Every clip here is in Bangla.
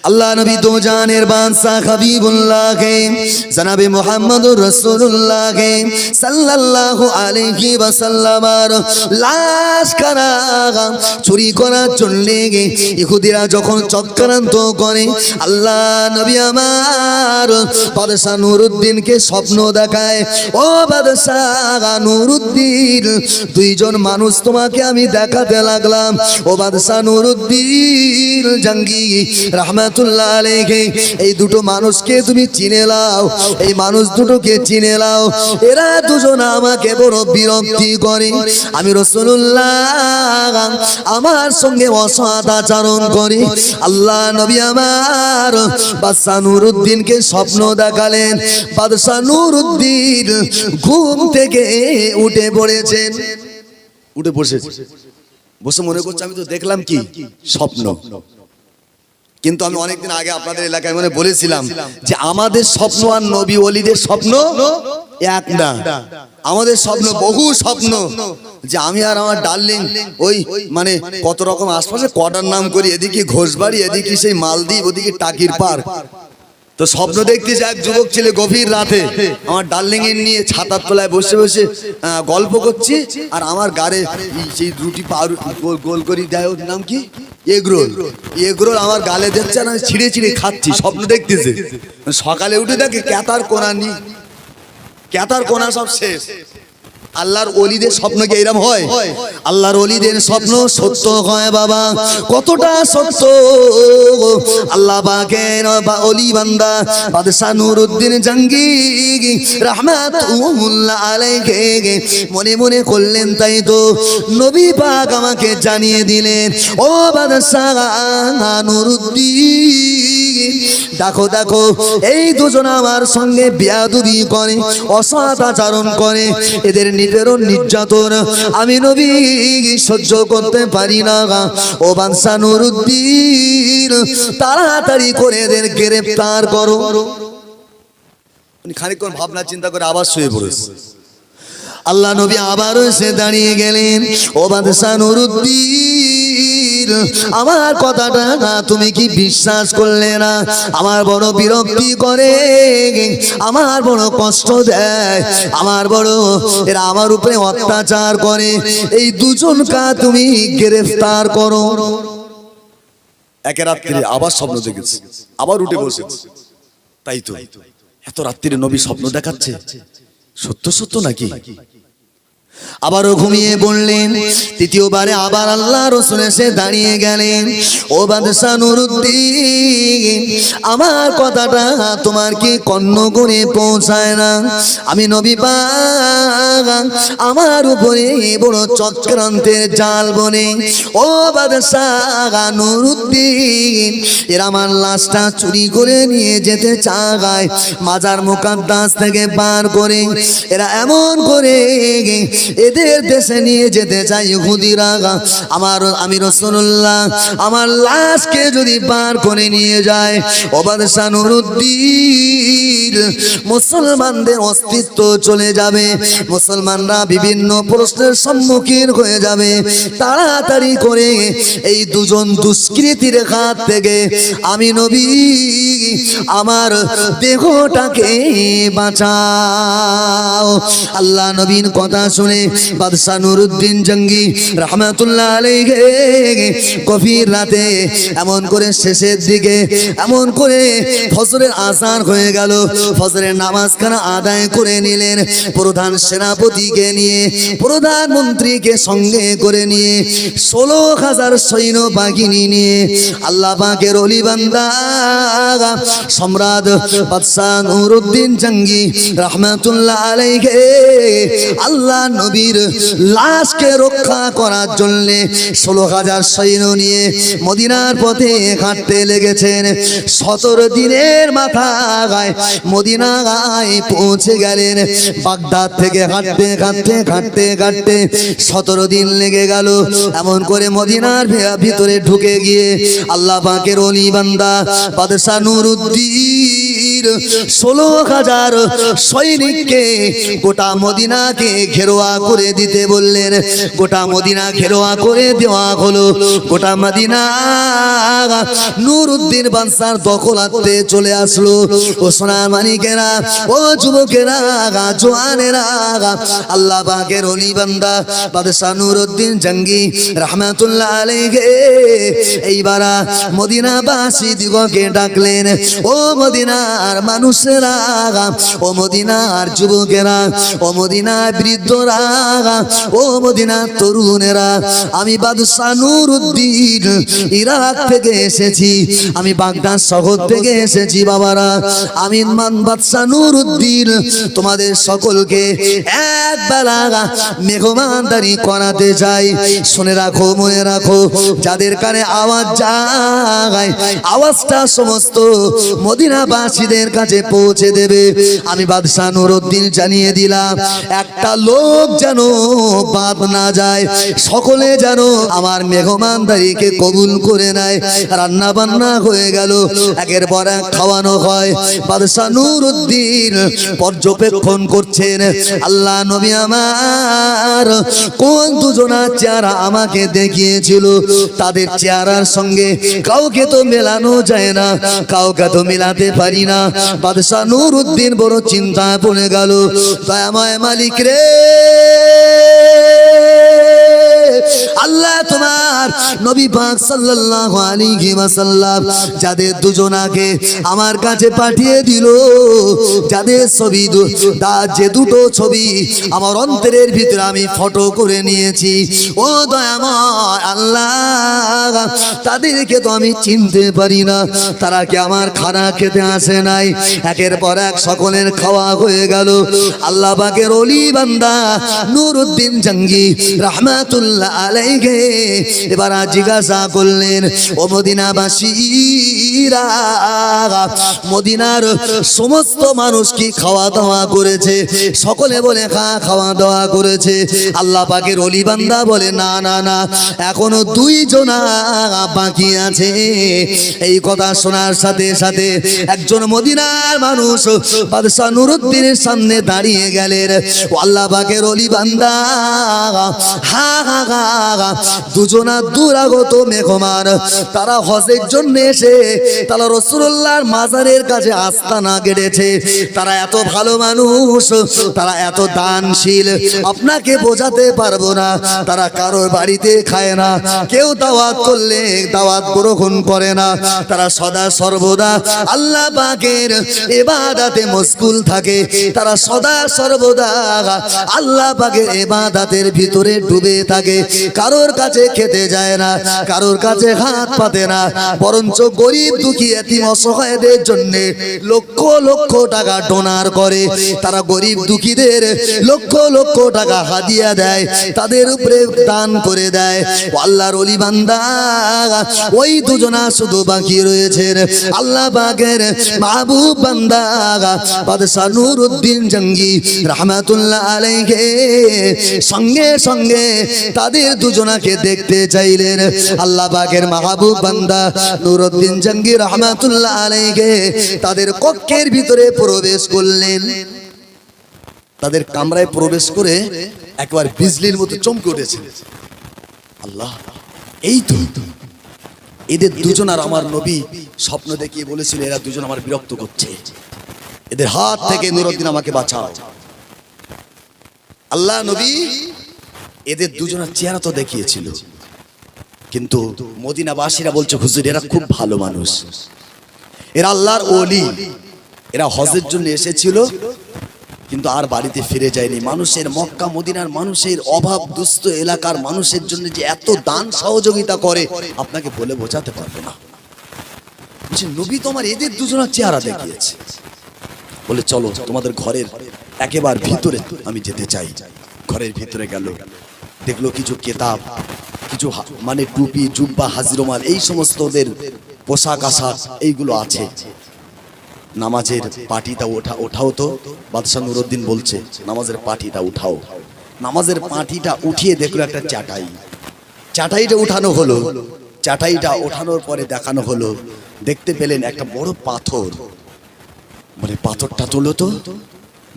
আল্লাহ নবী দো জানের বাদশা হাবিবুল্লাহ কে জনাবে মুহাম্মদুর রাসূলুল্লাহ কে সাল্লাল্লাহু আলাইহি ওয়াসাল্লামার লাশ কারা চুরি করার জন্য ইহুদিরা যখন চক্রান্ত করে, আল্লাহ নবী আমার বাদশা নুরউদ্দিনকে স্বপ্ন দেখায়, ও বাদশা নুরউদ্দিন, দুইজন মানুষ তোমাকে আমি দেখাতে লাগলাম। ও বাদশা নুরউদ্দিন জঙ্গি রাহমাতুল্লাহ আলাইহি, এই দুটো মানুষকে তুমি চিনে নাও, এই মানুষ দুটোকে চিনে নাও। এরা দুজন আমাকে বড় বিরক্তি করে। আমি রাসূলুল্লাহ আমার সঙ্গে অসৎ আচরণ করি। আল্লাহ নবী আমার বাদশা নুরউদ্দিনকে স্বপ্ন দেখালেন। বাদশা নুরউদ্দিন ঘুম থেকে উঠে পড়েছেন। উঠে পড়েছে, বসে মনে করছে আমি তো দেখলাম কি স্বপ্ন। কিন্তু আমি অনেকদিন আগে আপনাদের এলাকায় মনে বলেছিলাম যে আমাদের স্বপ্ন আর নবী ওলিদের স্বপ্ন এক না। আমাদের স্বপ্ন বহু স্বপ্ন, যে আমি আর আমার ডার্লিং ওই মানে কত রকম আশপাশে কটার নাম করি, এদিকে ঘোষবাড়ি, এদিকে সেই মালদ্বীপ, ওদিকে টাকির পার। তো স্বপ্ন দেখতেছে এক যুবক ছেলে গভীর রাতে আমার ডার্লিং এর নিয়ে ছাতার তলায় বসে বসে গল্প করছি, আর আমার গাড়ে সেই রুটি পাউরু গোল করি দেয়, ওর নাম কি এগরোল, এগরোল আমার গালে দিচ্ছে, আমি ছিঁড়ে ছিঁড়ে খাচ্ছি। স্বপ্ন দেখতেছে। সকালে উঠে দেখে ক্যাতার কোনা নি, ক্যাতার কোনা সব শেষ। আল্লাহর ওলিদের স্বপ্ন কি এরকম হয়? আল্লাহর ওলিদের স্বপ্ন সত্য হয় বাবা। কতটা সত্য! আল্লাহ পাকের ওলি বান্দা বাদশা নুরউদ্দিন জঙ্গি রাহমাতুল্লাহ আলাইহি মনে মনে করলেন, তাই তো নবী পাক আমাকে জানিয়ে দিলেন, ও বাদশা নুরউদ্দিন, দেখো দেখো এই দুজন আমার সঙ্গে বেয়াদবি করে, অসৎ আচরণ করে, এদের নিপীড়ন নির্যাতন আমি নবী সহ্য করতে পারি না। ও বাদশা নুরউদ্দিন, তাড়াতাড়ি করে এদের গ্রেফতার করো। খানিকক্ষণ ভাবনা চিন্তা করে আবার শুয়ে পড়েছে। আল্লাহ নবী আবারও এসে দাঁড়িয়ে গেলেন, ও বাদশা নুরউদ্দিন, আমার কথাটা তুমি কি বিশ্বাস করলে না? আমার বড় বিরক্তি করে, আমার বড় কষ্ট দেয়, আমার বড় এরা আমার উপরে অত্যাচার করে। এই দুজনকে তুমি গ্রেফতার করো। একে রাত্রে আবার স্বপ্ন দেখেছি, আবার উঠে বসেছে। তাই তো এত রাত্রিরে নবী স্বপ্ন দেখাচ্ছে, সত্য সত্য নাকি? আবারও ঘুমিয়ে পড়লেন। তৃতীয়বারে আবার আল্লাহ রাসূল এসে দাঁড়িয়ে গেলেন, ও বাদশা নুরউদ্দিন, আমার কথাটা তোমার কি কর্ণগণে পৌঁছায় না? আমি নবী পাক আমার উপরে বড় চক্রান্তের জাল বনে, ও বাদশা নুরউদ্দিন, এরা আমার লাশটা চুরি করে নিয়ে যেতে চায়, মাজার মুকাদ্দাস থেকে পার করে এরা এমন করে এদের দেশে নিয়ে যেতে চাই ইহুদিরা। আমি রাসূলুল্লাহ আমার লাশকে যদি পার করে নিয়ে যায়, ও বাদশা নুরউদ্দিন, মুসলমানদের অস্তিত্ব চলে যাবে, মুসলমানরা বিভিন্ন প্রশ্নের সম্মুখীন হয়ে যাবে। তাড়াতাড়ি করে এই দুজন দুষ্কৃতীর হাত থেকে আমি নবী আমার দেহটাকে বাঁচাও। আল্লাহ নবীর কথা শুনে বাদশা নুরউদ্দিন জঙ্গি রাহমাতুল্লাহ আলাইহি গভীর রাতে এমন করে শেষের দিকে এমন করে ফজরের আযান হয়ে গেল, ফজরের নামাজখানা আদায় করে নিলেন। প্রধান সেনাপতিকে নিয়ে, প্রধানমন্ত্রীকে সঙ্গে করে নিয়ে 16,000 সৈন্য বাহিনী নিয়ে আল্লাহ পাকের ওলি বান্দা সম্রাট বাদশা নুরউদ্দিন জঙ্গি রাহমাতুল্লাহ আলাইহি আল্লাহ নবীর লাশকে রক্ষা করার জন্য 16,000 সৈন্য নিয়ে মদিনার পথে হাঁটতে লেগেছেন। 17 দিনের মাথায় মদিনায় পৌঁছে গেলেন। বাগদাদ থেকে হাঁটতে হাঁটতে হাঁটতে হাঁটতে 17 দিন লেগে গেল। এমন করে মদিনার ভিতরে ঢুকে গিয়ে আল্লাহ পাকের ওলি বান্দা বাদশা নুরুদ্দিন 16,000 সৈনিককে গোটা মদিনাকে ঘেরোয়া করে দিতে বললেন। গোটা মদিনা ঘেরোয়া করে দেওয়া হলো। গোটা মদিনা নুরুদ্দিন বাদশার দখলাতে চলে আসলো। ও সোনার মানিকেরা, ও যুবকেরা, জওয়ানেরা, আল্লাহ পাকের ওলি বান্দা বাদশা নুরুদ্দিন জঙ্গি রহমাতুল্লাহ আলাইহি এইবার মদিনাবাসী দিগকে ডাকলেন। ও মদিনার মানুষেরা, ও মদিনার যুবকেরা, ও মদিনার বৃদ্ধরা, ও মদিনার তরুণেরা, আমি বাদশা নুরুদ্দিন ইরাক থেকে এসেছি, আমি বাগদাদ শহর থেকে এসেছি বাবারা। আমি বাদশা নুরুদ্দিন তোমাদের সকলকে এক বেলা মেহমানদারি করাতে চাই। শুনে রাখো, মনে রাখো, যাদের কানে আওয়াজ যায় আওয়াজটা সমস্ত মদিনাবাসীদের কাছে পৌঁছে দেবে। আমি বাদশা নুরুদ্দিন জানিয়ে দিলাম, একটা লোক যেন বাদ না যায়, সকলে যেন আমার মেহমানদারিকে কবুল করে নেয়। রান্না বান্না হয়ে গেল, একের পর এক খাওয়ানো হয়। বাদশা নুরুদ্দিন পর্যবেক্ষণ করছেন, আল্লাহ নবী আমার কোন দুজনার চেহারা আমাকে দেখিয়েছিল, তাদের চেহারার সঙ্গে কাউকে তো মেলানো যায় না, কাউকে তো মেলাতে পারি না। বাদশা নুরুদ্দিন বড় চিন্তায় পড়ে গেল। দয়াময় মালিক রে, আল্লাহ তোমার নবী পাক সাল্লাল্লাহু আলাইহি ওয়াসাল্লাম যাদের দুজনাকে আমার কাছে পাঠিয়ে দিল, যাদের ছবি যে দুটো ছবি আমার অন্তরের ভিতরে আমি ফটো করে নিয়েছি, ও দয়াময় আল্লাহ, তাদেরকে তো আমি চিনতে পারি না। তারা কি আমার খানা খেতে আসে নাই? একের পর এক সকলের খাওয়া হয়ে গেল। আল্লাহ পাকের ওলি বান্দা নুরুদ্দিন জঙ্গি রহমাতুল্লাহ আলাইহি এবার জিজ্ঞাসা করলেন, ও মদিনাবাসীরা, মদিনার সমস্ত মানুষ কি খাওয়া দাওয়া করেছে? সকলে বলে খাওয়া দাওয়া করেছে। আল্লাহ পাকের ওলি বান্দা বলে, না না না, এখনো 2 জনা বাকি আছে। এই কথা শোনার সাথে সাথে একজন মদিনার মানুষ বাদশা নুরুদ্দিনের সামনে দাঁড়িয়ে গেলেন। ও আল্লাহ পাকের ওলি বান্দা, হা হা হা, 2 জনা দুরাগত মেহমান, তারা হজের জন্য এসে তারা রাসূলুল্লাহর মাজারের কাছে আস্তানা গেড়েছে। তারা এত ভালো মানুষ, তারা এত দানশীল, আপনাকে বোঝাতে পারবো না। তারা কারোর বাড়িতে খায় না, কেউ দাওয়াত করলে দাওয়াত গ্রহণ করে না। তারা সদা সর্বদা আল্লাহ পাকের ইবাদতে মশগুল থাকে। তারা সদা সর্বদা আল্লাহ পাকের ইবাদতের ভিতরে ডুবে থাকে। কারোর কাছে খেতে যায় না, কারোর কাছে হাত পাতে না, বরঞ্চ গরিব দুঃখী এতিম অসহায়দের জন্য লক্ষ লক্ষ টাকা ডোনার করে। তারা গরিব দুঃখীদের লক্ষ লক্ষ টাকা হাদিয়া দেয়, তাদের উপরে দান করে দেয়। আল্লাহর ওলি বান্দা ওই 2 জনা শুধু বাকি রয়েছেন। আল্লাহ পাকের মাহবুব বান্দা বাদশা নুরুদ্দিন জঙ্গি রহমাতুল্লাহ আলাইহি সঙ্গে সঙ্গে তাদের 2 জনাকে দেখতে চাইলেন। আল্লাহ পাকের মাহবুব বান্দা নুরুদ্দিন জঙ্গি রহমাতুল্লাহ আলাইহি তাদের কক্ষের ভিতরে প্রবেশ করলেন। তাদের কামরায় প্রবেশ করে একবার বিজলির মতো চমকে উঠেছে। আল্লাহ, এই তো এদের 2 জনার আমার নবী স্বপ্ন দেখিয়ে বলেছিল, এরা 2 জন আমার বিরক্ত করছে, এদের হাত থেকে নুরুদ্দিন আমাকে বাঁচাও। আল্লাহ নবী এদের 2 জনের চেহারা তো দেখিয়েছিল, কিন্তু মদিনাবাসীরা বলছে, হুজুর এরা খুব ভালো মানুষ, এরা আল্লাহর ওলি, এরা হজের জন্য এসেছিল কিন্তু আর বাড়িতে ফিরে যায়নি। মানুষের, মক্কা মদিনার মানুষের, অভাব দুস্থ এলাকার মানুষের জন্য যে এত দান সহযোগিতা করে আপনাকে বলে বোঝাতে পারবো না। বলছে, নবী তোমার এদের 2 জনের চেহারা দেখিয়েছে। বলে, চলো তোমাদের ঘরের একেবারে ভিতরে আমি যেতে চাই। ঘরের ভিতরে গেল, দেখলো কিছু কিতাব, কিছু মানে টুপি, জুব্বা, হাজিরুমাল, এই সমস্ত ওদের পোশাক আশাক এইগুলো আছে। নামাজের পাটিটা ওঠাও তো। বাদশাহ নুরুদ্দিন বলছে নামাজের পাটিটা উঠাও। নামাজের পাটিটা উঠিয়ে দেখলো একটা চাটাই। চাটাইটা উঠানো হলো। চাটাইটা ওঠানোর পরে দেখানো হলো, দেখতে পেলেন একটা বড় পাথর। বলে পাথরটা তুলো তো।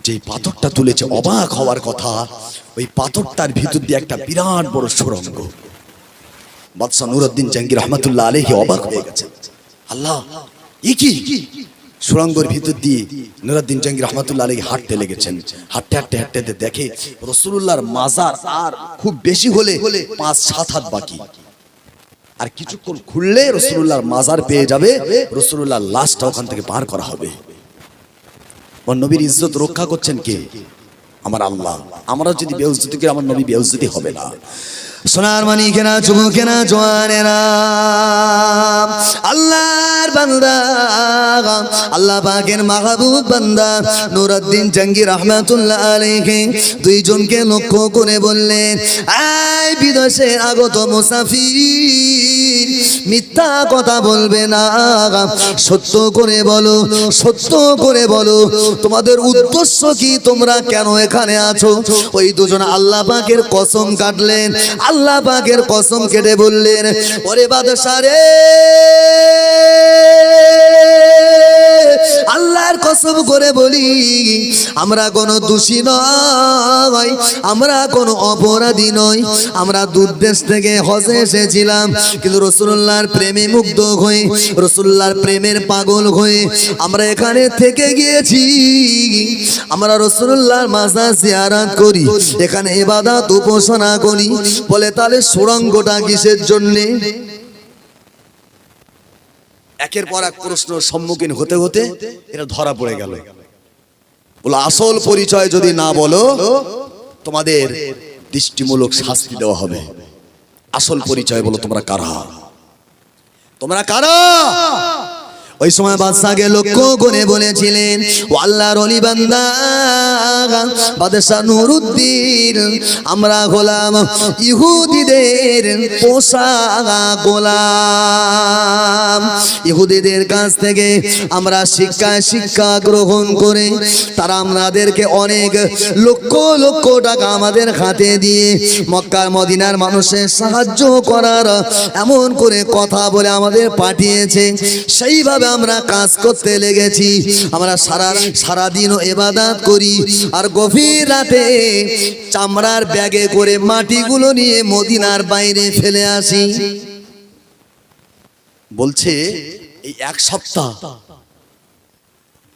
যে পাথরটা তুলেছে, অবাক হওয়ার কথা, ওই পাথরটার ভিতর দিয়ে একটা বিরাট বড় সুড়ঙ্গ। বাদশাহ নুরুদ্দিন জাহাঙ্গীর রহমাতুল্লাহ আলাইহি অবাক হয়ে গেছে। আল্লাহ, এ কি? সুড়ঙ্গের ভিতর দিয়ে নুরুদ্দিন জাহাঙ্গীর রহমাতুল্লাহ আলাইহি হাঁটতে লেগেছেন। হাঁটতে হাঁটতে হাঁটতে দেখে রাসূলুল্লাহর মাজার আর খুব বেশি হলে 5-7 হাত বাকি। আর কিছুক্ষণ খুললে রাসূলুল্লাহর মাজার পেয়ে যাবে, রাসূলুল্লাহর লাশটা ওখান থেকে বার করা হবে। আমার নবীর ইজ্জত রক্ষা করছেন কে? আমার আল্লাহ। আমরা যদি বেইজ্জতি করি, আমার নবী বেইজ্জতি হবে না। সোনার মানিকেরা, যুবকেরা, জওয়ানেরা, আল্লাহর বান্দা, আল্লাহ পাকের মাহবুব বান্দা নুরুদ্দিন জাহাঙ্গীর রহমাতুল্লাহ আলাইহি দুইজনকে লক্ষ্য করে বললেন, আয় বিদেশের আগত মুসাফির, মিথ্যা কথা বলবে না, সত্য করে বলো, সত্য করে বলো, তোমাদের উদ্দেশ্য কি? তোমরা কেন এখানে আছো? ওই দুজন আল্লাহ পাকের কসম কাটলেন। আল্লাহ পাকের কসম কেটে বললেন, ওরে বাদশা রে, আল্লাহর কসম করে বলি, আমরা কোনো দোষী নই, আমরা কোনো অপরাধী নই। আমরা দূর দেশ থেকে হজে এসেছিলাম, কিন্তু রাসূলুল্লাহর প্রেমে মুগ্ধ হয়ে, রাসূলুল্লাহর প্রেমের পাগল হয়ে আমরা এখানে থেকে গিয়েছি। আমরা রাসূলুল্লাহর মাজার জিয়ারত করি, এখানে ইবাদত উপাসনা করি। বলে তাহলে সুড়ঙ্গটা কিসের জন্যে? একের পর এক প্রশ্ন সম্মুখীন হতে হতে এটা ধরা পড়ে গেল। বলে আসল পরিচয় যদি না বলো, তোমাদের দৃষ্টিমূলক শাস্তি দেওয়া হবে। আসল পরিচয় বলো, তোমরা কারা? তোমরা কারা? ওই সময় বাদশাকে লক্ষ্য করে বলেছিলেন, ও আল্লাহর ওলি বান্দা বাদশা নুরুদ্দিন, আমরা গোলাম, ইহুদিদের পোষা গোলাম। ইহুদিদের কাছ থেকে আমরা শিক্ষা গ্রহণ করে তারা আমাদেরকে অনেক লক্ষ লক্ষ টাকা আমাদের হাতে দিয়ে মক্কা মদিনার মানুষের সাহায্য করার এমন করে কথা বলে আমাদের পাঠিয়েছে। সেইভাবে আমরা কাজ করতে লেগেছি। আমরা সারাদিনও ইবাদত করি, আর গভীর রাতে চামড়ার ব্যাগে করে মাটিগুলো নিয়ে মদিনার বাইরে ফেলে আসি। বলছে এই এক সপ্তাহ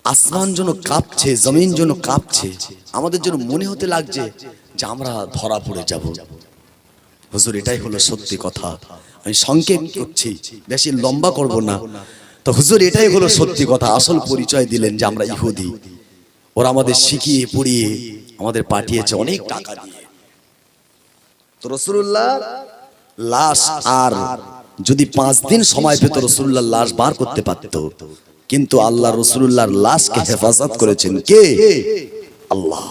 আসমান যেন কাঁপছে, জমিন যেন কাঁপছে। আমাদের যেন মনে হতে লাগছে যে আমরা ধরা পড়ে যাব। হুজুর, এটাই হলো সত্যি কথা। আমি সংক্ষেপ করছি, বেশি লম্বা করব না। তো হুজুর, এটাই হলো সত্যি কথা। আসল পরিচয় দিলেন যে আমরা ইহুদি। ওরা আমাদের শিখিয়ে পড়িয়ে আমাদের পাঠিয়েছে অনেক টাকা দিয়ে। তো রাসূলুল্লাহ লাশ আর যদি 5 দিন সময় পেত, রাসূলুল্লাহ লাশ বার করতে পারত। কিন্তু আল্লাহ রাসূলুল্লাহর লাশকে হেফাজত করেছেন কে? আল্লাহ।